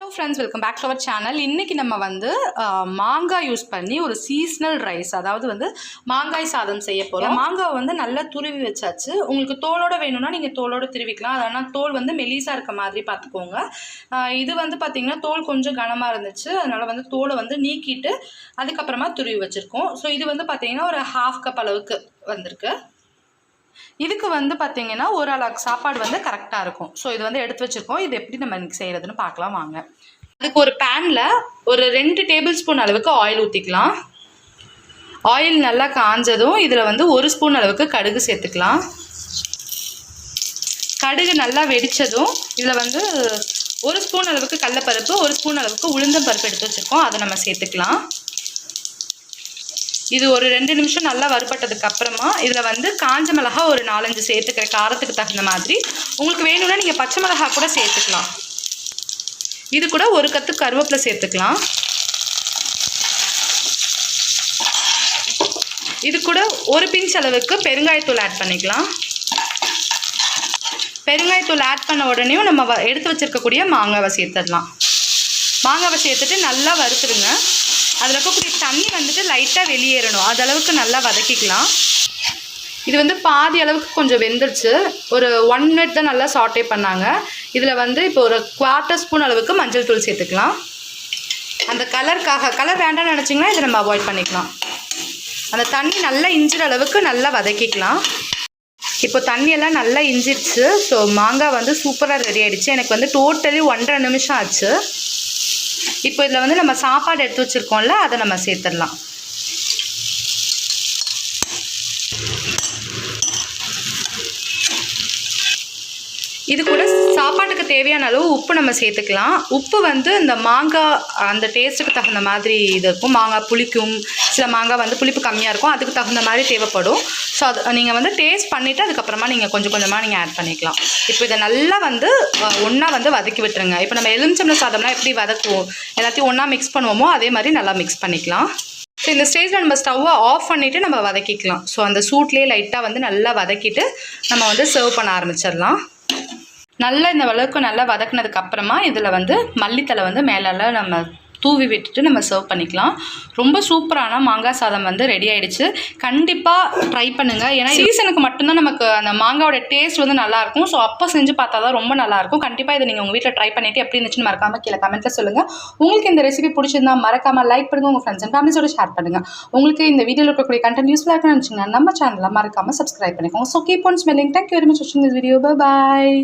Hello friends, welcome back to our channel. இன்னைக்கு நம்ம வந்து மாங்காய் யூஸ் பண்ணி ஒரு சீசனல் ரைஸ், அதாவது வந்து மாங்காய் சாதம் செய்ய போறோம். மாங்காய் வந்து நல்லா துருவி வச்சாச்சு. உங்களுக்கு தோலோட வேணும்னா நீங்க தோலோட துருவிக்கலாம். ஆனா தோல் வந்து மெலிசா இருக்க மாதிரி பாத்துக்கோங்க. இது வந்து பாத்தீங்கன்னா தோல் கொஞ்சம் கனமா இருந்துச்சு. அதனால வந்து தோலை வந்து நீக்கிட்டு அதுக்கு அப்புறமா துருவி வச்சிருக்கோம். சோ இது வந்து பாத்தீங்கன்னா ஒரு 1/2 கப் அளவுக்கு வந்திருக்கு. இதுக்கு வந்து பாத்தீங்கன்னா ஒரு அளவுக்கு சாப்பாடு வந்து கரெக்டா இருக்கும். சோ இது வந்து எடுத்து வச்சிருக்கோம். இது எப்படி நம்ம இன்னைக்கு செய்யறதுன்னு பார்க்கலாம் வாங்க. அதுக்கு ஒரு பேன்ல ஒரு 2 டேபிள் ஸ்பூன் அளவுக்கு ஆயில் ஊத்திக்கலாம். ஆயில் நல்லா காஞ்சதும் இதுல வந்து 1 ஸ்பூன் அளவுக்கு கடுகு சேர்த்துக்கலாம். கடுகு நல்லா வெடிச்சதும் இதுல வந்து 1 ஸ்பூன் அளவுக்கு கடலைப்பருப்பு, 1 ஸ்பூன் அளவுக்கு உளுந்தம் பருப்பு எடுத்து வச்சிருக்கோம். அதை நம்ம சேர்த்துக்கலாம். இது ஒரு 2 நிமிஷம் நல்லா வறுபட்டதுக்கு அப்புறமா இதுல வந்து காஞ்ச மிளகாய் ஒரு 4-5 சேர்த்துக்கிற காரத்துக்கு தகுந்த மாதிரி. உங்களுக்கு வேணும்னா நீங்க பச்சை மிளகாய் கூட சேர்த்துக்கலாம். இது கூட ஒரு கத்து கருவேப்பிலை சேர்த்துக்கலாம். இது கூட ஒரு பிஞ்ச் அளவுக்கு பெருங்காயத்தூள் ஆட் பண்ணிக்கலாம். பெருங்காயத்தூள் ஆட் பண்ண உடனே நம்ம எடுத்து வச்சிருக்கக்கூடிய மாங்காவை சேர்த்துடலாம். மாங்காவை சேர்த்துட்டு நல்லா வறுத்துருங்க. அதில் இருக்கக்கூடிய தண்ணி வந்துட்டு லைட்டாக வெளியேறணும். அது அளவுக்கு நல்லா வதக்கிக்கலாம். இது வந்து பாதி அளவுக்கு கொஞ்சம் வெந்துருச்சு. ஒரு 1 மினிட் தான் நல்லா சாட்டே பண்ணாங்க. இதில் வந்து இப்போ ஒரு 1/4 ஸ்பூன் அளவுக்கு மஞ்சள் தூள் சேர்த்துக்கலாம். அந்த கலருக்காக, கலர் வேண்டாம்னு நினச்சிங்கன்னா இதை நம்ம அவாய்ட் பண்ணிக்கலாம். அந்த தண்ணி நல்லா இஞ்சிற அளவுக்கு நல்லா வதக்கிக்கலாம். இப்போ தண்ணியெல்லாம் நல்லா இஞ்சிருச்சு. ஸோ மாங்காய் வந்து சூப்பராக ரெடி ஆகிடுச்சு. எனக்கு வந்து டோட்டலி 1.5 நிமிஷம் ஆச்சு. இப்போ இதில் வந்து நம்ம சாப்பாடு எடுத்து வச்சுருக்கோம்ல, அதை நம்ம சேர்த்துடலாம். இது கூட சாப்பாட்டுக்கு தேவையான அளவு உப்பு நம்ம சேர்த்துக்கலாம். உப்பு வந்து இந்த மாங்காய் அந்த டேஸ்ட்டுக்கு தகுந்த மாதிரி இது இருக்கும். மாங்காய் புளிக்கும், சில மாங்காய் வந்து புளிப்பு கம்மியாக இருக்கும். அதுக்கு தகுந்த மாதிரி தேவைப்படும். ஸோ அது நீங்கள் வந்து டேஸ்ட் பண்ணிவிட்டு அதுக்கப்புறமா நீங்கள் கொஞ்சம் கொஞ்சமாக நீங்கள் ஆட் பண்ணிக்கலாம். இப்போ இதை நல்லா வந்து ஒன்றா வந்து வதக்கி விட்டுருங்க. இப்போ நம்ம எலுமிச்சம்பழம் சாதம்லாம் எப்படி வதக்குவோம், எல்லாத்தையும் ஒன்றா மிக்ஸ் பண்ணுவோமோ அதே மாதிரி நல்லா மிக்ஸ் பண்ணிக்கலாம். ஸோ இந்த ஸ்டேஜில் நம்ம ஸ்டவ்வை ஆஃப் பண்ணிவிட்டு நம்ம வதக்கிக்கலாம். ஸோ அந்த சூட்லேயே லைட்டாக வந்து நல்லா வதக்கிட்டு நம்ம வந்து சர்வ் பண்ண ஆரம்பிச்சிடலாம். நல்லா இந்த அளவுக்கு நல்லா வதக்குனதுக்கு அப்புறமா இதில் வந்து மல்லித்தலை வந்து மேலெல்லாம் நம்ம தூவி விட்டுட்டு நம்ம சர்வ் பண்ணிக்கலாம். ரொம்ப சூப்பரான மாங்காய் சாதம் வந்து ரெடி ஆகிடுச்சு. கண்டிப்பாக ட்ரை பண்ணுங்கள். ஏன்னா சீசனுக்கு மட்டும்தான் நமக்கு அந்த மாங்காயோட டேஸ்ட் வந்து நல்லாயிருக்கும். ஸோ அப்போ செஞ்சு பார்த்தா தான் ரொம்ப நல்லாயிருக்கும். கண்டிப்பாக இதை நீங்கள் உங்கள் வீட்டில் ட்ரை பண்ணிவிட்டு எப்படி இருந்துச்சுன்னு மறக்காமல் கீழே கமெண்ட்டில் சொல்லுங்கள். உங்களுக்கு இந்த ரெசிபி பிடிச்சிருந்தா மறக்காமல் லைக் பண்ணுங்கள். உங்கள் ஃப்ரெண்ட்ஸ் அண்ட் ஃபேமிலிஸோட ஷேர் பண்ணுங்கள். உங்களுக்கு இந்த வீடியோவில் இருக்கக்கூடிய கண்டென்ட் யூஸ்ஃபுல்லாக இருக்குன்னு நினச்சிங்கன்னா நம்ம சேனலில் மறக்காமல் சப்ஸ்கிரைப் பண்ணிக்கோங்க. So keep on smelling. Thank you very much வாட்சிங் திஸ் வீடியோ. Bye bye.